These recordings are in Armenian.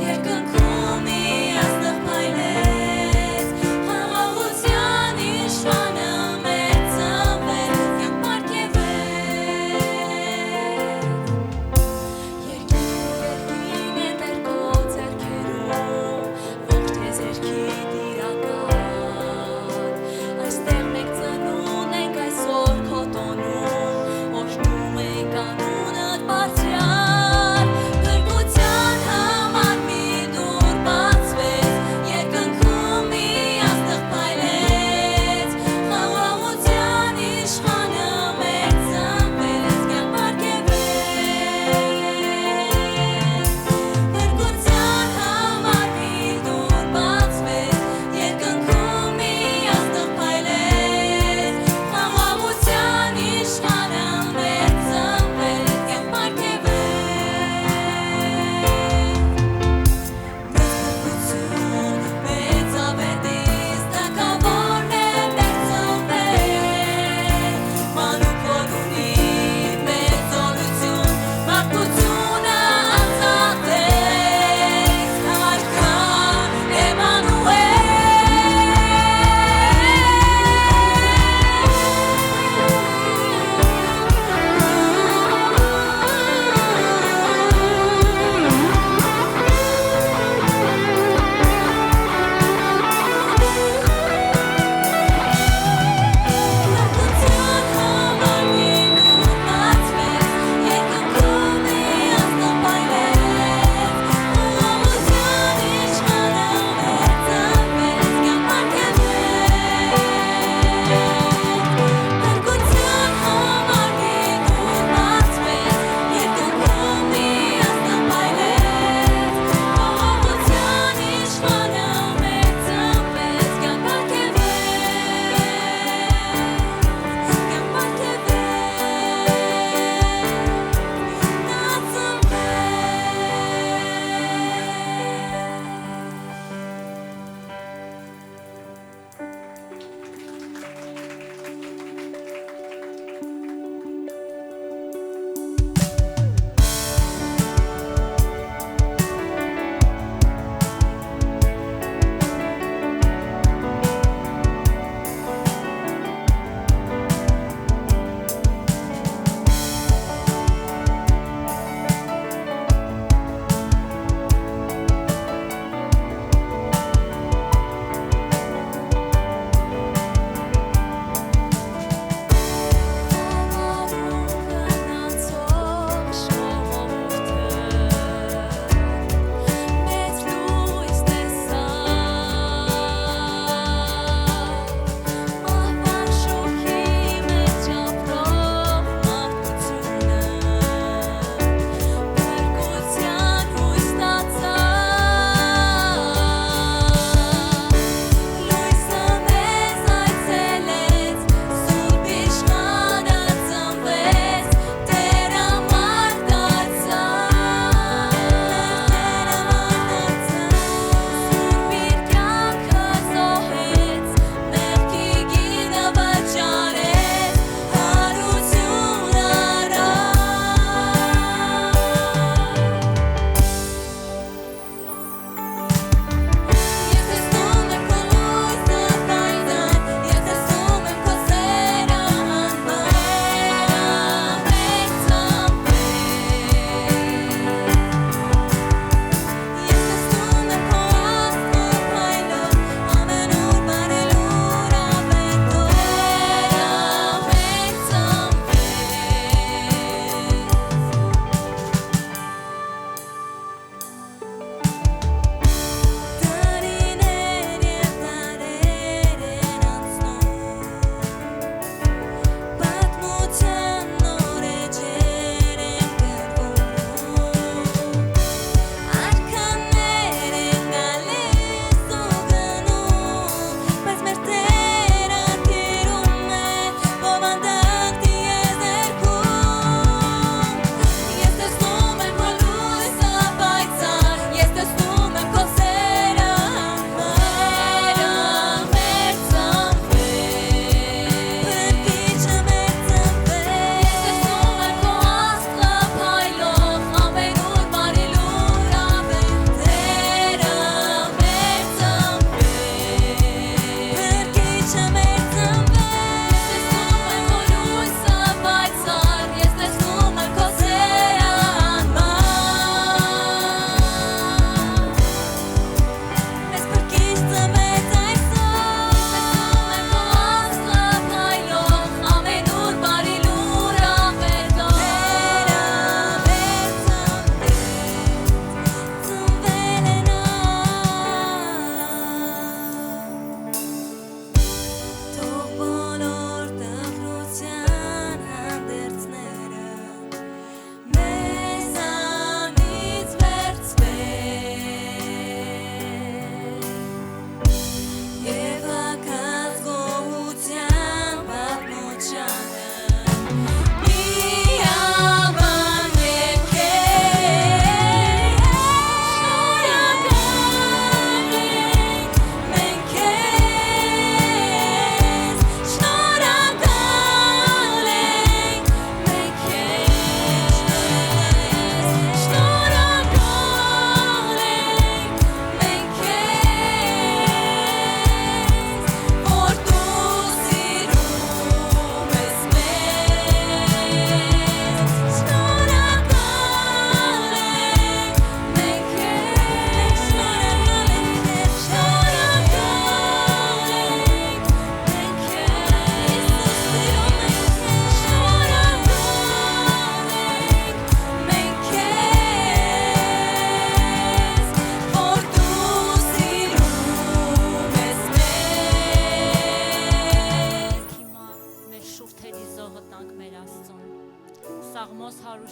Երկնքում մի աստղ փայլեց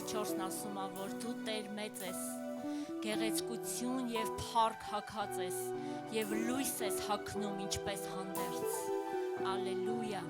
14-ն ասում է, որ դու Տեր մեծ ես, գեղեցկություն և փառք հագած ես և լույս ես հագնում ինչպես հանդերձ, ալելույա։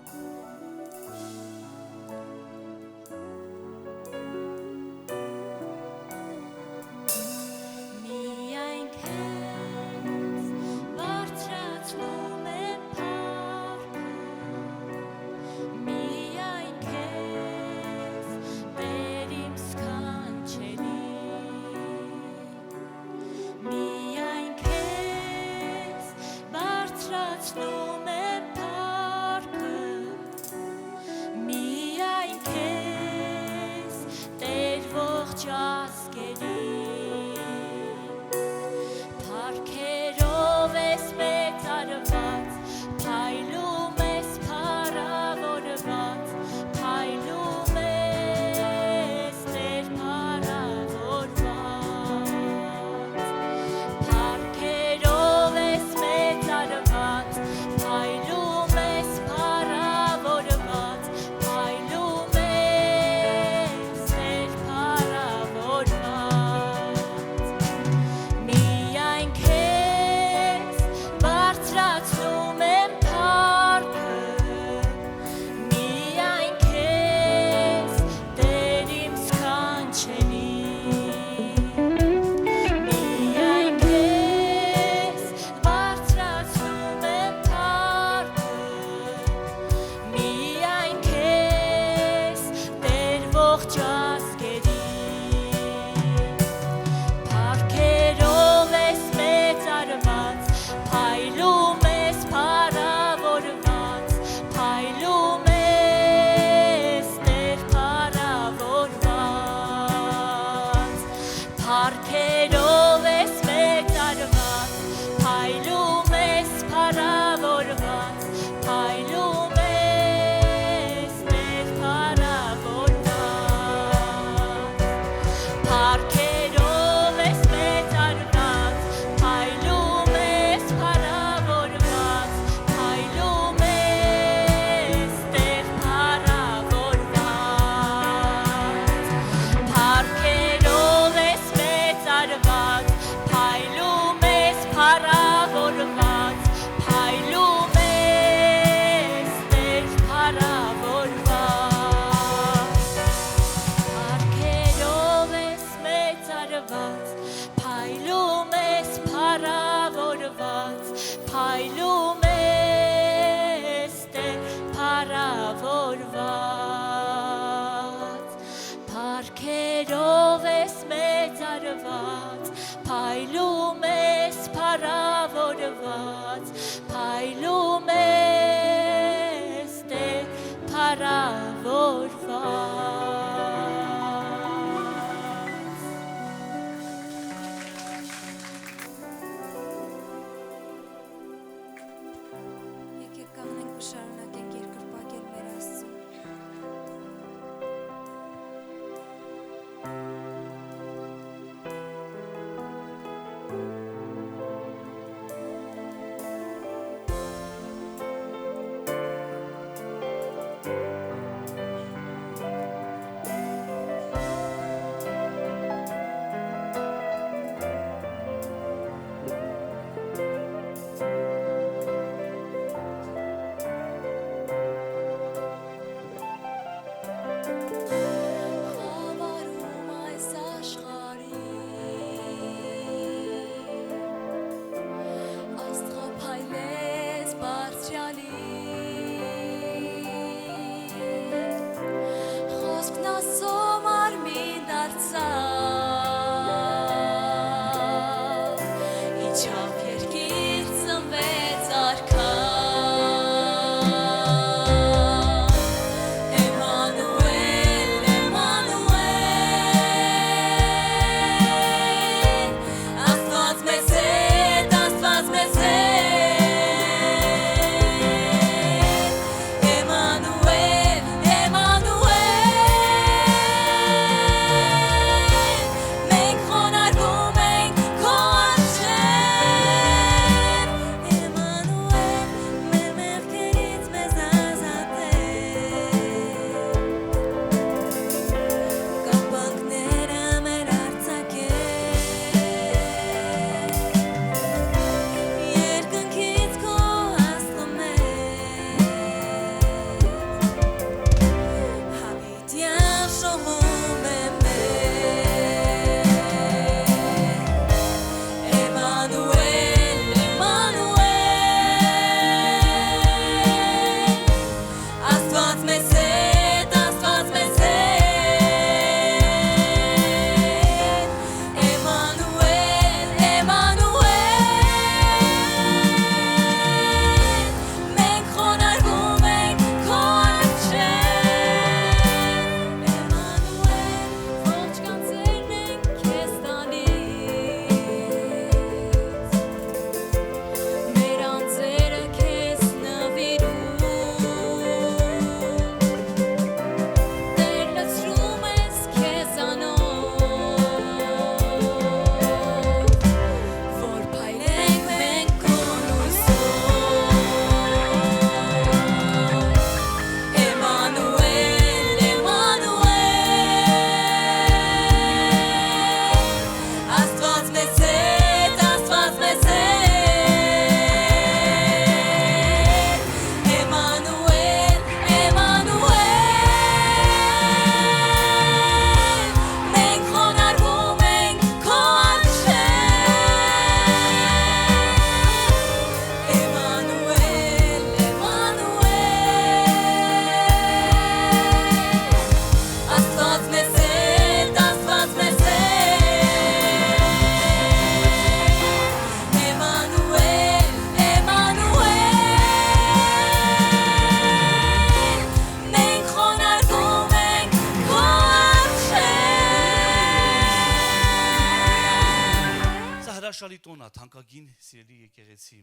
հրաշալի տոն է, թանկագին սիրելի եկեղեցի։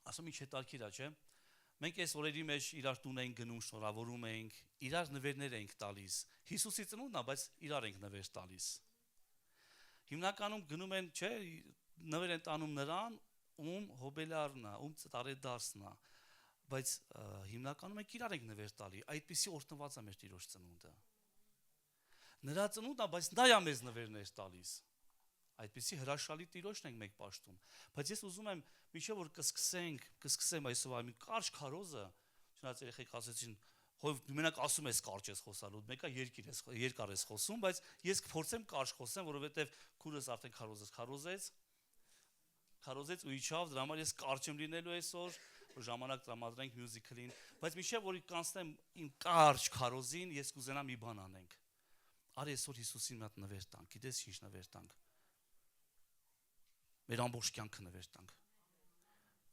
Ասում ինչ հետաքրքիր է, չէ՞։ Մենք այս օրերի մեջ իրար տուն ենք գնում, շնորհավորում ենք, իրար նվերներ ենք տալիս։ Հիսուսի ծնունդն է, բայց իրար ենք նվեր տալիս։ Հիմնականում գնում են, չէ, նվեր են տանում նրան, ում հոբելարն է, ում տարեդարձն է, բայց հիմնականում մենք իրար ենք նվեր տալի։ Այդպիսի օրհնված է մեր Տիրոջ ծնունդը։ Նրա ծնունդն է, բայց նա է մեզ նվերներ տալիս։ Այդպիսի հրաշալի Տիրոջն ենք մենք պաշտում։ Բայց ես ուզում եմ, մինչև որ կսկսեմ այսօր մի կարճ քարոզը, չնայած երեխեք ասեցին, հո մենակ ասում ես կարճ ես խոսալու, մեկը երկար ես խոսում, բայց ես կփորձեմ կարճ խոսեմ, որովհետև քուրս արդեն քարոզեց ու իջավ, դրա համար ես կարճ եմ լինելու այսօր, որ ժամանակ տրամադրենք մյուզիկլին, բայց մինչև որ կանցնեմ իմ կարճ քարոզին, ես կուզենամ մի բան անենք։ Արի այսօր Հիսուսին մի հատ նվեր տանք, գիտես ինչ նվեր տանք։ Մեր ամբողջ կյանքը նվեր տանք,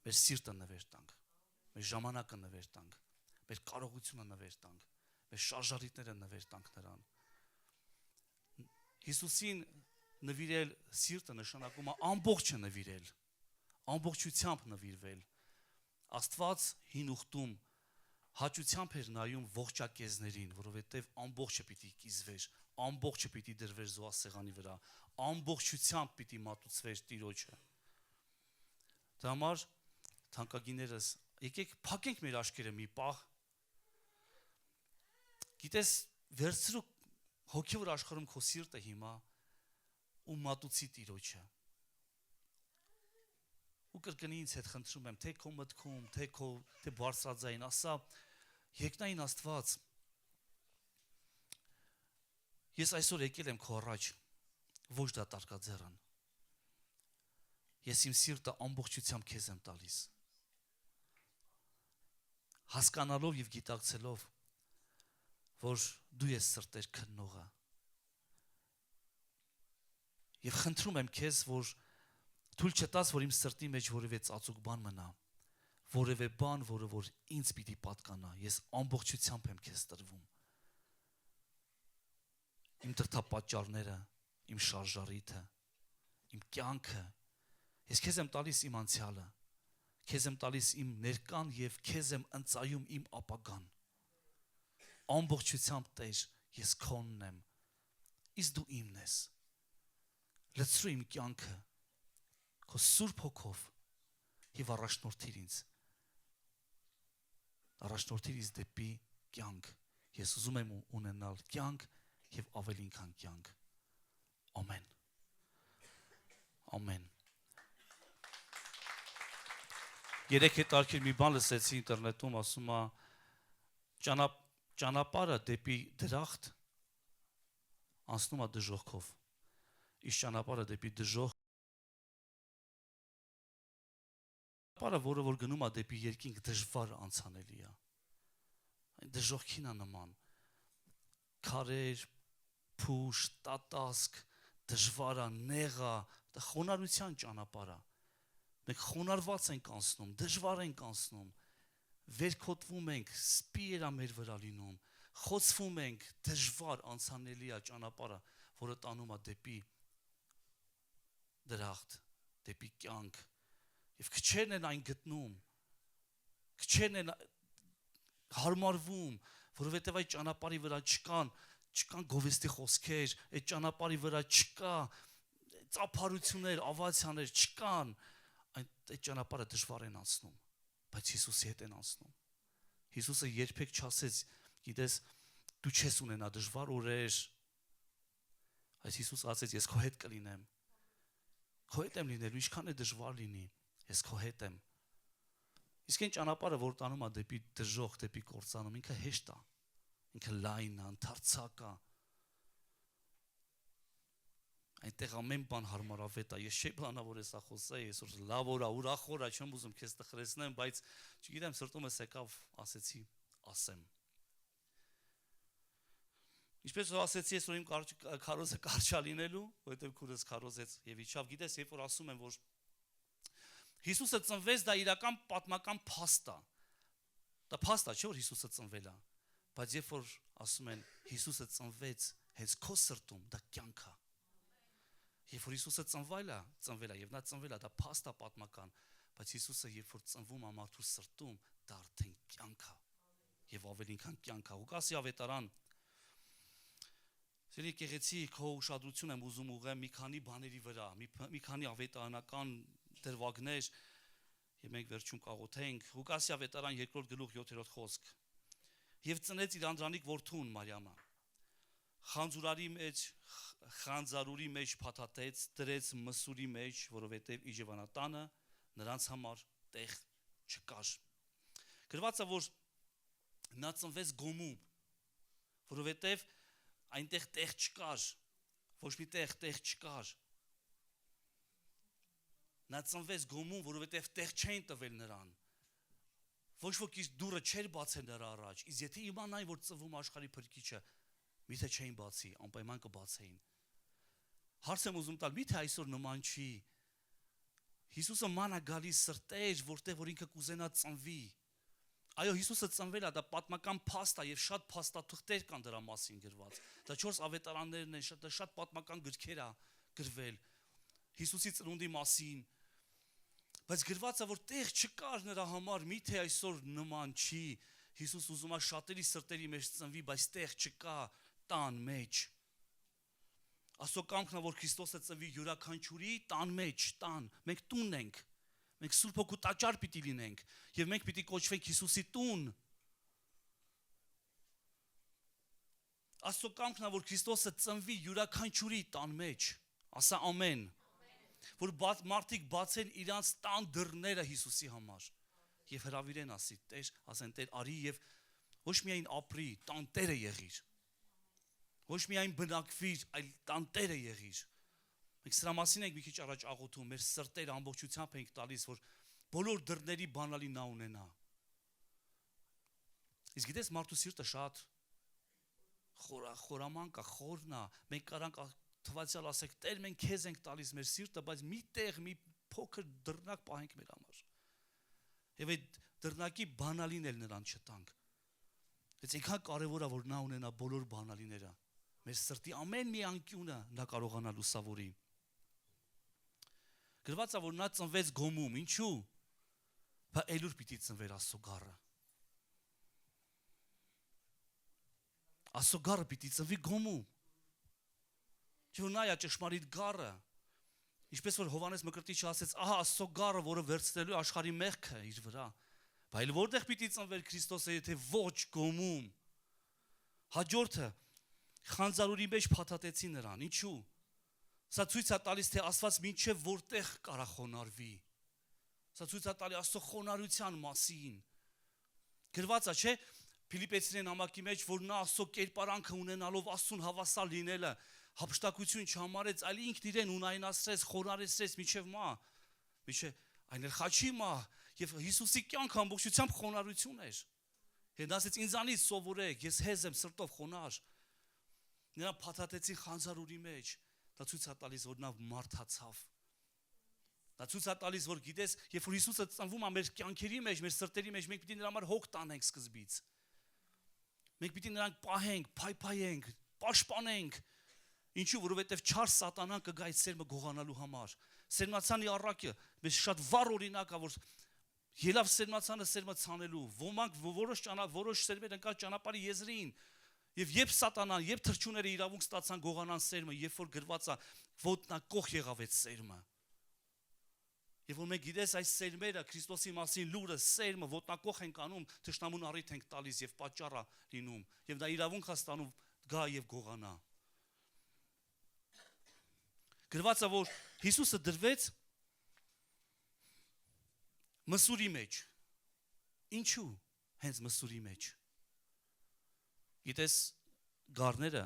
մեր սիրտը նվեր տանք, մեր ժամանակը նվեր տանք, մեր կարողությունը նվեր տանք, մեր շարժարիտները նվեր տանք նրան։ Հիսուսին նվիրել սիրտը նշանակում է ամբողջը նվիրել, ամբողջությամբ նվիրվել։ Աստված հին ուխտում հաճությամբ էր նայում ողջակեզներին, որովհետև ամբողջը պիտի կիզվեր, ամբողջը պիտի դրվեր զոհասեղանի վրա, ամբողջությամբ պիտի մատուցվեր Տիրոջը։ Դրա համար թանկագիներս, եկեք փակենք մեր աչքերը մի պահ։ Գիտես, վերցրու հոգևոր աշխարհում քո սիրտը հիմա ու մատուցի Տիրոջը։ Ու կրկնի ինձ հետ խնդրում եմ, թե քո մտքում, թե բարձրաձայն, ասա, երկնային Աստված, ես այսօր եկել եմ քո առաջ, ոչ դատարկաձեռն։ Ես իմ սիրտը ամբողջությամբ քեզ եմ տալիս։ Հասկանալով եւ գիտակցելով, որ դու ես սրտեր քննողը։ Եվ խնդրում եմ քեզ, որ թույլ չտաս, որ իմ սրտի մեջ որևէ ծածուկ բան մնա, որևէ բան, որը որ ինձ պիտի պատկանա, ես ամբողջությամբ եմ քեզ տրվում։ Իմ դրդապատճառները, իմ շարժարիթը, իմ կյանքը, ես քեզ եմ տալիս իմ անցյալը, քեզ եմ տալիս իմ ներկան եւ քեզ եմ ընծայում իմ ապագան։ Ամբողջությամբ Տեր, ես քոնն եմ, իսկ դու իմն ես։ Լցրու իմ կյանքը քո Սուրբ Հոգով եւ առաջնորդիր ինձ դեպի կյանք։ Ես ուզում եմ ունենալ կյանք եւ ավելին քան կյանք։ Ամեն։ Ամեն։ Երեք հետաքրքիր մի բան լսեցի ինտերնետում, ասում է ճանապարհը դեպի դրախտ անցնում է դժոխքով։ Իսկ ճանապարհը դեպի դժոխք որը որ գնում է դեպի երկինք դժվար անցանելի է։ Այն դժոխքին է նման։ Քարեր, փուշ, տատասկ, դժվար է, նեղ է, դա խոնարհության ճանապարհ է։ Մենք խոնարհված ենք անցնում, դժվար ենք անցնում, վերքոտվում ենք, սպի է մեր վրա լինում, խոցվում ենք, դժվար անցանելի է ճանապարհը, որը տանում է դեպի դրախտ, դեպի կյանք։ Եվ քչերն են այն գտնում, քչերն են հարմարվում, որովհետև այդ ճանապարհի վրա չկան գովեստի խոսքեր, այդ ճանապարհի վրա չկա ծափարություններ, ավացիաներ չկան, այդ ճանապարհը դժվար են անցնում, բայց Հիսուսի հետ են անցնում։ Հիսուսը երբեք չասեց, գիտես, դու չես ունենա դժվար օրեր, այս Հիսուս ասեց, ես քո հետ կլինեմ, քո հետ եմ լինելու, ինչքան է դժվար լինի, ես քո հետ եմ։ Իսկ այն ճանապարհը, որ տանում է դեպի դժոխք, դեպի կործանում, ինքը հեշտ է, ինքը լայն է, ընդարձակ է։ Այնտեղ ամեն բան հարմարավետ է։ Ես չէի պլանավորել սա խոսել, այսօր լավ օր է, ուրախ օր է, չեմ ուզում քեզ տխրեցնեմ, բայց չգիտեմ, սրտումս եկավ, ասեցի, ասեմ։ Ինչպես որ ասեցի, այսօր իմ քարոզը կարճ է լինելու, որովհետև քուրս քարոզեց եւ իջավ, գիտես, երբ որ ասում եմ, որ Հիսուսը ծնվեց, դա իրական պատմական փաստ է։ Դա փաստ է, չէ՞ որ Հիսուսը ծնվել է, բայց երբ որ ասում են Հիսուսը ծնվեց հենց քո սրտում, դա կյանք է։ Երբ որ Հիսուսը ծնվել է, եւ նա ծնվել է, դա փաստ է պատմական, բայց Հիսուսը երբ որ ծնվում է մարդու սրտում, դա արդեն կյանք է եւ ավելին քան կյանք է։ Ղուկասի ավետարան Սերի եկեղեցի քո ուշադրություն եմ ուզում ուղղեմ մի քանի բաների վրա, մի քանի ավետարանական դրվագներ եւ մենք վերջում կաղոթենք։ Ղուկասի ավետարան 2-րդ գլուխ 7-րդ խոսք։ Եվ ծնեց իր անդրանիկ որդուն Մարիամը։ Խանձարուրի մեջ փաթաթեց, դրեց մսուրի մեջ, որովհետև իջևանատանը նրանց համար տեղ չկար։ Գրված է, որ նա ծնվեց գոմում, որովհետև այնտեղ տեղ չկար, ոչ մի տեղ չկար։ Նա ծնվեց գոմում, որովհետև տեղ չեն տվել նրան։ Ոչ ոք իր դուռը չէր բացել նրա առաջ, իսկ եթե իմանային, որ ծնվում աշխարհի փրկիչը, միթե չէին բացի, անպայման կբացեին։ Հարց եմ ուզում տալ, միթե այսօր նման չի։ Հիսուսը ման է գալիս սրտեր, որտեղ որ ինքը կուզենա ծնվի։ Այո, Հիսուսը ծնվել է, դա պատմական փաստ է եւ շատ փաստաթղթեր կան դրա մասին գրված։ Դա 4 ավետարաններն են, շատ պատմական գրքեր է գրվել Հիսուսի ծնունդի մասին։ Բայց գրված է, որ տեղ չկար նրա համար, միթե այսօր նման չի։ Հիսուս ուզում է շատերի սրտերի մեջ ծնվի, բայց տեղ չկա տան մեջ։ Աստծո կամքն է, որ Քրիստոսը ծնվի յուրաքանչյուրի տան մեջ, տան։ Մենք տունն ենք։ Մենք Սուրբ Հոգու տաճար պիտի լինենք եւ մենք պիտի կոչվենք Հիսուսի տուն։ Աստծո կամքն է, որ Քրիստոսը ծնվի յուրաքանչյուրի տան մեջ։ Ասա ամեն։ Որ մարդիկ բացեն իրանց տան դռները Հիսուսի համար եւ հրավիրեն ասեն Տեր արի եւ ոչ միայն ապրի, տան Տերը եղիր։ Ոչ միայն բնակվիր, այլ տան Տերը եղիր։ Մենք սրա մասին ենք մի քիչ առաջ աղոթում, մեր սրտերը ամբողջությամբ ենք տալիս, որ բոլոր դռների բանալի նա ունենա։ Իսկ գիտես մարդու սիրտը շատ խորամանկ է, խորն է։ Մենք կարանք թվացյալ ասեք, Տեր մենք քեզ ենք տալիս մեր սիրտը, բայց մի տեղ, մի փոքր դռնակ պահենք մեր համար։ Եվ այդ դռնակի բանալին էլ նրան չտանք։ Բայց այնքան կարևոր է, որ նա ունենա բոլոր բանալիները։ Մեր սրտի ամեն մի անկյունը նա կարողանա լուսավորի։ Գրված է, որ նա ծնվեց գոմում, ինչու՞։ Բա Էլուր պիտի ծնվեր Աստծո գառը։ Աստծո գառը պիտի ծնվի գոմում։ Չէ՞ որ նա է ճշմարիտ գառը։ Ինչպես որ Հովհաննես Մկրտիչը ասեց, ահա Աստծո գառը, որը վերցնելու աշխարհի մեղքը իր վրա։ Բայց որտեղ պիտի ծնվեր Քրիստոսը, եթե ոչ գոմում։ Հաջորդը խանձարուրի մեջ փաթաթեցին նրան։ Ինչու՞։ Սա ցույց է տալիս, թե Աստված մինչև որտեղ կարա խոնարհվի։ Սա ցույց է տալի Աստծո խոնարհության մասին։ Գրված է, չէ՞, Փիլիպեցիներին համակի մեջ, որ նա Աստծո կերպարանքը ունենալով Աստծուն հավասար լինելը հափշտակություն չհամարեց, այլ ինքն իրեն ունայնացրեց, խոնարհեցրեց միջև մա, միջև այն էլ խաչի մա, եւ Հիսուսի կյանքը ամբողջությամբ խոնարհություն էր։ Եվ ասեց ինձանից սովորեք, ես հեզ եմ սրտով խոնարհ։ Նրան փաթաթեցին խանձարուրի մեջ, դա ցույց է տալիս, որ նա մարդացավ։ Դա ցույց է տալիս, որ գիտես, երբ որ Հիսուսը ծնվում է մեր կյանքերի մեջ, մեր սրտերի մեջ, մենք պիտի նրա համար հոգ տանենք սկզբից։ Մենք պիտի նրան պահենք, փայփայենք, պաշտպանենք։ Ինչու, որովհետև չար սատանան կգա այդ սերմը գողանալու համար։ Սերմնացանի առակը մեզ շատ վառ օրինակ է, որ ելավ սերմնացանը սերմը ցանելու։ Ոմանք որոշ սերմեր ընկան ճանապարհի եզրին։ Եվ երբ սատանան, երբ թրջուները իրավունք ստացան գողանան սերմը, երբ որ գրված է ոտնակող եղավ այդ սերմը։ Եվ որ մենք գիտես այս սերմերը Քրիստոսի մասին լուրը սերմը ոտնակող ենք անում, թշնամուն առիթ ենք տալիս եւ պատճառ է լինում, եւ դա իրավունք է ստանում գա եւ գողանա։ Գրված է, որ Հիսուսը դրվեց մսուրի մեջ։ Ինչու՞ հենց մսուրի մեջ։ Գիտես, գառները,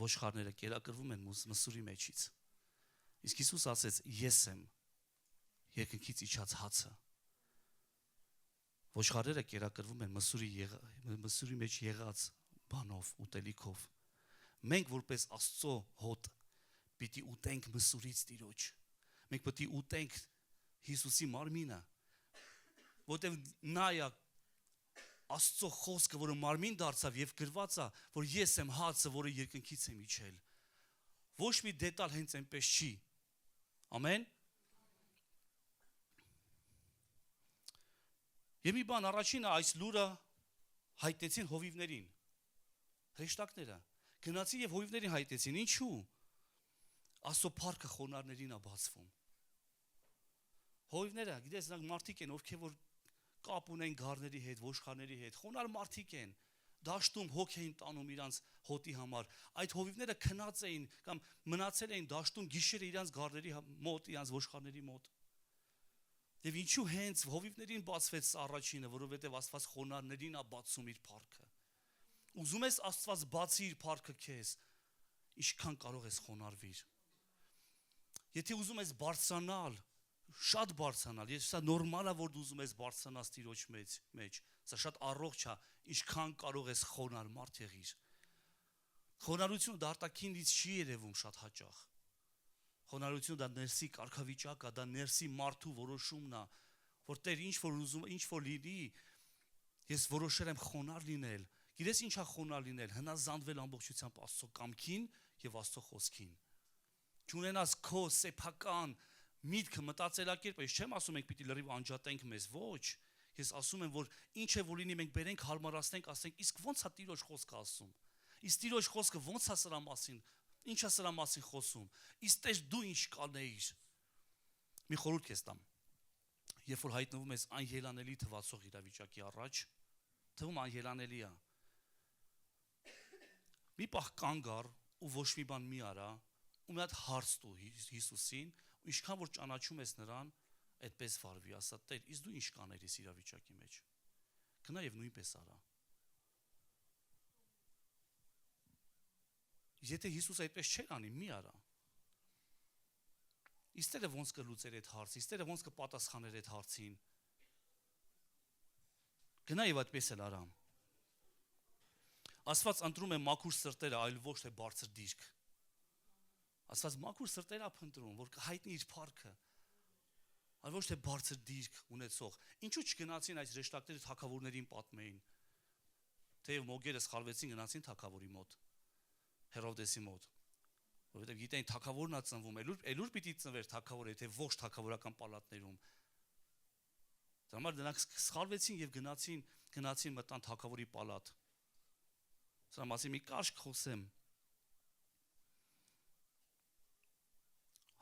ոչխարները կերակրվում են մսուրի մեջից։ Իսկ Հիսուս ասեց, ես եմ երկնքից իջած հացը։ Ոչխարները կերակրվում են մսուրի մեջ եղած բանով, ուտելիքով։ Մենք որպես Աստծո հոտ պիտի ուտենք մսուրից Տիրոջ։ Մենք պիտի ուտենք Հիսուսի մարմինը, որտեղ նա է Աստծո խոսքը, որը մարմին դարձավ եւ գրված է, որ ես եմ հացը, որը երկնքից եմ իջել։ Ոչ մի դետալ հենց այնպես չի, Ամեն։ Եվ մի բան առաջինը այս լուրը հայտնեցին հովիվներին, հրեշտակները, գնացին եւ հովիվներին հայտնեցին, ինչու՞։ Աստծո փառքը խոնարհներին է բացվում։ Հովիվները, գիտես, նրանք մարդիկ են, ովքեր որ կապ ունեն գառների հետ, ոչխարների հետ, խոնարհ մարդիկ են, դաշտում հոգ էին տանում իրանց հոտի համար։ Այդ հովիվները քնած էին կամ մնացել էին դաշտում գիշերը իրանց գառների մոտ, իրանց ոչխարների մոտ։ Եվ ինչու հենց հովիվներին բացվեց առաջինը, որովհետև Աստված խոնարհներին է բացում իր փառքը։ Ուզում ես Աստված բացի իր փառքը քեզ, ինչքան կարող ես խոնարհվիր։ Եթե ուզում ես բարձրանալ, շատ բարձրանալ, ես սա նորմալ է, որ դու ուզում ես բարձրանալ Տիրոջ մեջ, սա շատ առողջ է, ինչքան կարող ես խոնարհ մարդ եղիր։ Խոնարհությունը դա արտաքինից չի երևում շատ հաճախ։ Խոնարհությունը դա ներսի կարգավիճակ է, դա ներսի մարդու որոշումն է, որ Տեր ինչ որ ուզում, ինչ որ լինի, ես որոշել եմ խոնարհ լինել։ Գիտես ինչ է խոնարհ լինել, հնազանդվել ամբողջությամբ Աստծո կամքին եւ Աստծո խոսքին։ Չունենաս քո սեփական միտքը, մտածելակերպը, ես չեմ ասում ենք պիտի լրիվ անջատենք մեզ, ոչ։ Ես ասում եմ, որ ինչ է որ լինի մենք բերենք հարմարացնենք, ասենք, իսկ ո՞նց է Տիրոջ խոսքը ասում։ Իսկ Տիրոջ խոսքը ո՞նց է սրա մասին, ինչ է սրա մասին խոսում։ Իսկ Տեր դու ինչ կանեիր։ Մի խորհուրդ քեզ տամ։ Երբ որ հայտնվում ես անելանելի թվացող իրավիճակի առաջ, թվում անելանելի է։ Մի պահ կանգ առ ու ոչ մի բան մի արա, ու մի հատ հարց տու Հիսուսին, ու ինչքան որ ճանաչում ես նրան, այդպես վարվի, ասա Տեր, իսկ դու ինչ կաներ ես իրավիճակի մեջ։ Գնա եւ նույնպես արա։ Եթե Հիսուս այդպես չէր անի, մի արա։ Իսկ Տերը ոնց կլուծեր այդ հարցը, իսկ Տերը ոնց կպատասխաներ այդ հարցին։ Գնա եւ այդպես էլ արա։ Աստված ընտրում է մաքուր սրտերը, այլ ոչ թե բարձր դիրք։ Աստված մաքուր սրտեր է փնտրում, որ կհայտնի իր փառքը, այլ ոչ թե բարձր դիրք ունեցող։ Ինչու չգնացին այս հրեշտակները թագավորներին պատմեին։ Թեև մոգերը սխալվեցին, գնացին թագավորի մոտ, Հերովդեսի մոտ, որովհետև գիտեն թագավորն է ծնվում, այլուր պիտի ծնվեր թագավորը, եթե ոչ թագավորական պալատներում։ Դրա համար նրանք սխալվեցին եւ գնացին մտան թագավորի պալատ։ Սրա մասին մի կարճ խոսեմ։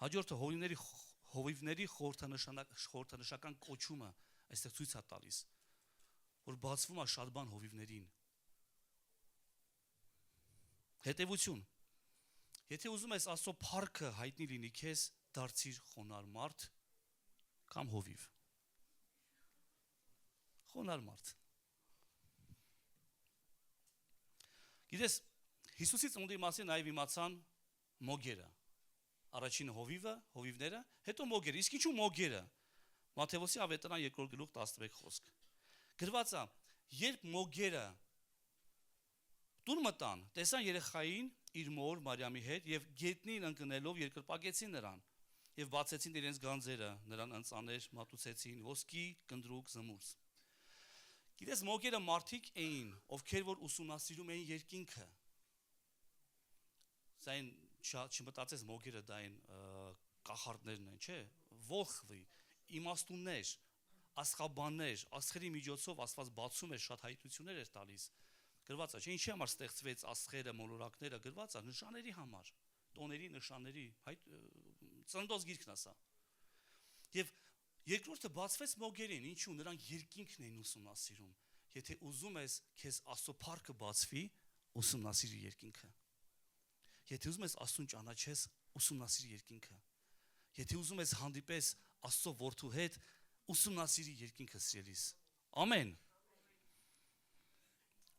Հաջորդը հովիվների խորհրդանշական կոչումը այստեղ ցույց է տալիս, որ բացվում է շատ բան հովիվներին։ Հետևություն։ Եթե ուզում ես Աստծո փառքը հայտնի լինի քեզ, դարձիր խոնարհ մարդ կամ հովիվ։ Խոնարհ մարդ։ Գիտես, Հիսուսի ծնունդի մասին նաև իմացան մոգերը։ Առաջինը հովիվները, հետո մոգերը։ Իսկ ինչու մոգերը։ Մատթեոսի ավետարան 2 գլուխ 11 խոսք։ Գրված է, երբ մոգերը տուն մտան, տեսան երեխային իր մոր Մարիամի հետ եւ գետնին ընկնելով երկրպագեցին նրան եւ բացեցին իրենց գանձերը, նրան ընծաներ մատուցեցին, ոսկի, կնդրուկ, զմուրց։ Գիտես, մոգերը մարդիկ էին, ովքեր որ ուսումնասիրում էին երկինքը։ Սա այն չմտածես մոգերը դա այն կախարդներն են, չէ՞, ողվի, իմաստուններ, աստղաբաններ, աստղերի միջոցով Աստված բացում է շատ հայտնություններ էր տալիս։ Գրված է, չէ՞, ինչի համար ստեղծվեց աստղերը, մոլորակները, գրված է նշանների համար, տոների, նշանների, ծննդոց գիրքն է սա։ Եվ երկրորդը բացվեց մոգերին, ինչու նրանք երկինքն էին ուսումնասիրում։ Եթե ուզում ես քեզ Աստծո փառքը բացվի, ուսումնասիր երկինքը։ Եթե ուզում ես Աստծուն ճանաչես, ուսումնասիր երկինքը։ Եթե ուզում ես հանդիպես Աստծո որդու հետ, ուսումնասիր երկինքը սիրելիս։ Ամեն։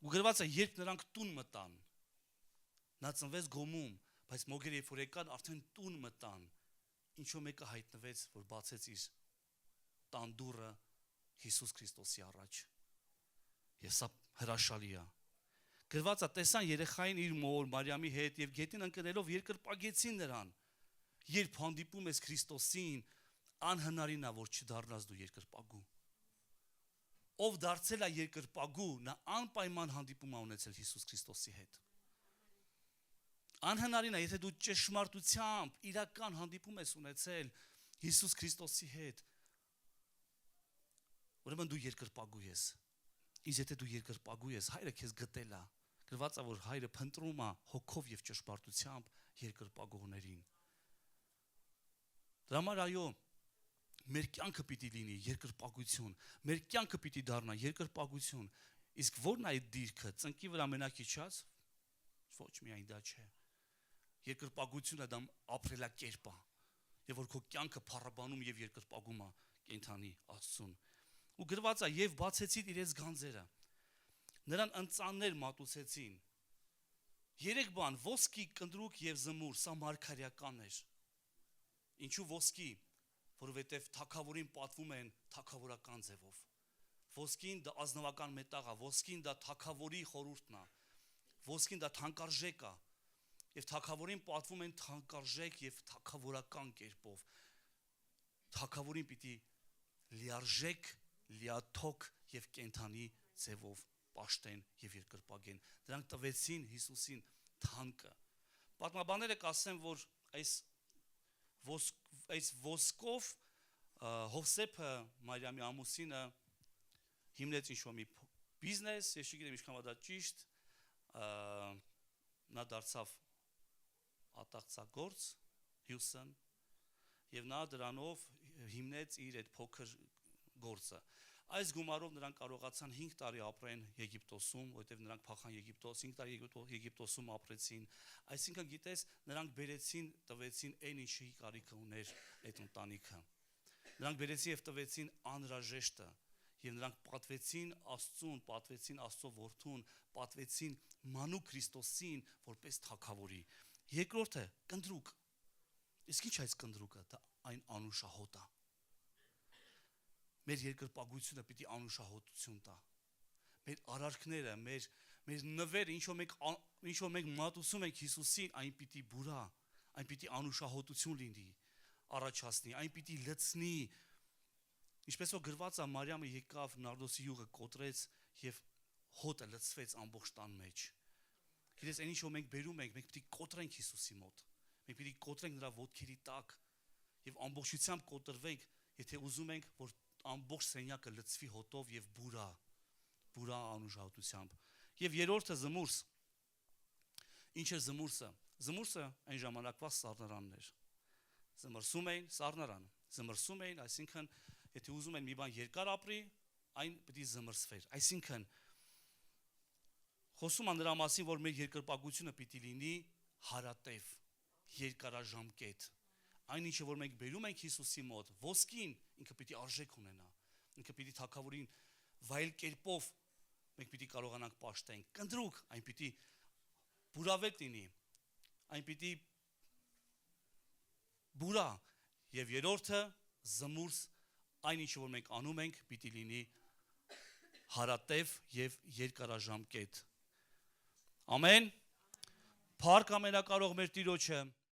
Ու գրված է, երբ նրանք տուն մտան, նա ծնվեց գոմում, բայց մոգերը երբ որ եկան, արդեն տուն մտան, ինչու մեկը հայտնվեց, որ բացեց իր տան դուռը Հիսուս Քրիստոսի առաջ։ Եվ սա հրաշալի է։ Գրված է, տեսան երեխային իր մոր Մարիամի հետ եւ գետին ընկնելով երկրպագեցին նրան։ Երբ հանդիպում ես Քրիստոսին, անհնարին է, որ չդառնաս դու երկրպագու։ Ով դարձել է երկրպագու, նա անպայման հանդիպում է ունեցել Հիսուս Քրիստոսի հետ։ Անհնարին է, եթե դու ճշմարտությամբ իրական հանդիպում ես ունեցել Հիսուս Քրիստոսի հետ, ուրեմն դու երկրպագու ես։ Իսկ եթե դու երկրպագու ես, Հայրը քեզ գտել է։ Գրված է, որ Հայրը փնտրում է հոգով եւ ճշմարտությամբ երկրպագողներին։ Դրա համար այո, մեր կյանքը պիտի լինի երկրպագություն, մեր կյանքը պիտի դառնա երկրպագություն։ Իսկ ո՞րն է այդ դիրքը, ծնկի վրա մենակիչած։ Ոչ միայն դա չէ։ Երկրպագությունը դա ապրելակերպ է, եւ որ քո կյանքը փառաբանում եւ երկրպագում է կենթանի Աստծուն։ Ու գրված է, եւ բացեցին իրենց գանձերը, նրան ընծաններ մատուցեցին։ 3 բան՝ ոսկի, կնդրուկ եւ զմուր, սա մարգարեական էր։ Ինչու ոսկի, որովհետեւ թագավորին պատվում են թագավորական ձևով։ Ոսկին դա ազնվական մետաղ է, ոսկին դա թագավորի խորհուրդն է, ոսկին դա թանկարժեք է, եւ թագավորին պատվում են թանկարժեք եւ թագավորական կերպով։ Թագավորին պիտի լիարժեք, լիաթոք եւ կենթանի ձևով պաշտեն եւ երկրպագեն։ Դրանք տվեցին Հիսուսին թանկը։ Պատմաբանները կասեն, որ այս ոսկով Հովսեփը, Մարիամի ամուսինը, հիմնեց ինչ-որ մի բիզնես, ես չգիտեմ ինչքան դա ճիշտ, նա դարձավ ատաղծագործ Հյուստոն եւ նա դրանով հիմնեց իր այդ փոքր գործը։ Այս գումարով նրանք կարողացան 5 տարի ապրեն Եգիպտոսում, որովհետեւ նրանք փախան Եգիպտոս, 5 տարի Եգիպտոսում ապրեցին։ Այսինքն գիտես, նրանք բերեցին, տվեցին այն ինչի կարիքը ուներ այդ ընտանիքը։ Նրանք բերեցին եւ տվեցին անհրաժեշտը եւ նրանք պատվեցին Աստծուն, պատվեցին Աստծո որդուն, պատվեցին Մանուկ Քրիստոսին որպես թագավորի։ Երկրորդը կնդրուկ։ Իսկ ինչ է այս կնդրուկը, դա այն անուշահոտ է։ Մեր երկրպագությունը պիտի անուշահոտություն տա։ Մեր արարքները, մեր նվերը, ինչ որ մենք մատուցում ենք Հիսուսին, այն պիտի բուրա, այն պիտի անուշահոտություն լինի, առաջացնի, այն պիտի լցնի։ Ինչպես որ գրված է, Մարիամը եկավ, նարդոսի յուղը կոտրեց եւ հոտը լցվեց ամբողջ տան մեջ։ Գիտես, այն ինչ որ մենք բերում ենք, մենք պիտի կոտրենք Հիսուսի մոտ։ Մենք պիտի կոտրենք նրա ոտքերի տակ եւ ամբողջությամբ կոտրվենք, եթե ուզում ենք, որ ամբողջ սենյակը լցվի հոտով եւ բուրա անուշահոտությամբ։ Եւ երրորդը զմուրս։ Ինչ է զմուրսը։ Զմուրսը այն ժամանակվա սառնարանն էր։ Զմրսում էին սառնարան։ Զմրսում էին, այսինքն եթե ուզում են մի բան երկար ապրի, այն պիտի զմրսվեր։ Այսինքն խոսում է նրա մասին, որ մեր երկրպագությունը պիտի լինի հարատև, երկարաժամկետ։ Այն ինչը որ մենք բերում ենք Հիսուսի մոտ, ոսկին ինքը պիտի արժեք ունենա։ Ինքը պիտի թագավորին վայել կերպով մենք պիտի կարողանանք պաշտենք։ Կնդրուկ, այն պիտի բուրավետ լինի։ Այն պիտի բուրա եւ երրորդը զմուրս, այն ինչը որ մենք անում ենք, պիտի լինի հարատև եւ երկարաժամկետ։ Ամեն։ Փառք ամենակարող մեր Տիրոջը։